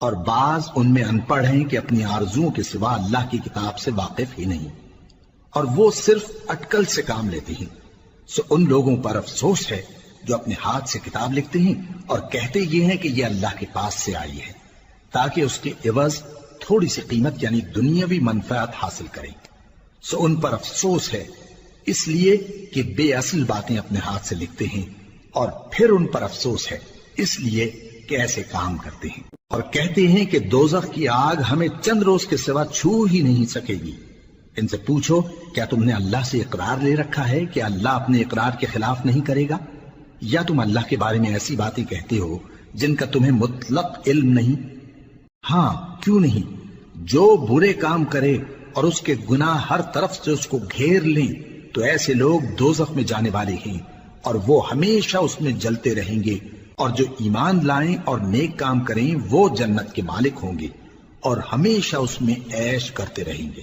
اور بعض ان میں ان پڑھ ہیں کہ اپنی آرزوؤں کے سوا اللہ کی کتاب سے واقف ہی نہیں، اور وہ صرف اٹکل سے کام لیتے ہیں۔ سو ان لوگوں پر افسوس ہے جو اپنے ہاتھ سے کتاب لکھتے ہیں اور کہتے یہ ہیں کہ یہ اللہ کے پاس سے آئی ہے، تاکہ اس کے عوض تھوڑی سی قیمت یعنی دنیاوی منفعت حاصل کریں۔ سو ان پر افسوس ہے اس لیے کہ بے اصل باتیں اپنے ہاتھ سے لکھتے ہیں، اور پھر ان پر افسوس ہے اس لیے کہ ایسے کام کرتے ہیں، اور کہتے ہیں کہ دوزخ کی آگ ہمیں چند روز کے سوا چھو ہی نہیں سکے گی۔ ان سے پوچھو کیا تم نے اللہ سے اقرار لے رکھا ہے کہ اللہ اپنے اقرار کے خلاف نہیں کرے گا، یا تم اللہ کے بارے میں ایسی باتیں کہتے ہو جن کا تمہیں مطلق علم نہیں؟ ہاں کیوں نہیں، جو برے کام کرے اور اس کے گناہ ہر طرف سے اس کو گھیر لیں تو ایسے لوگ دوزخ میں جانے والے ہیں، اور وہ ہمیشہ اس میں جلتے رہیں گے، اور جو ایمان لائیں اور نیک کام کریں وہ جنت کے مالک ہوں گے اور ہمیشہ اس میں عیش کرتے رہیں گے۔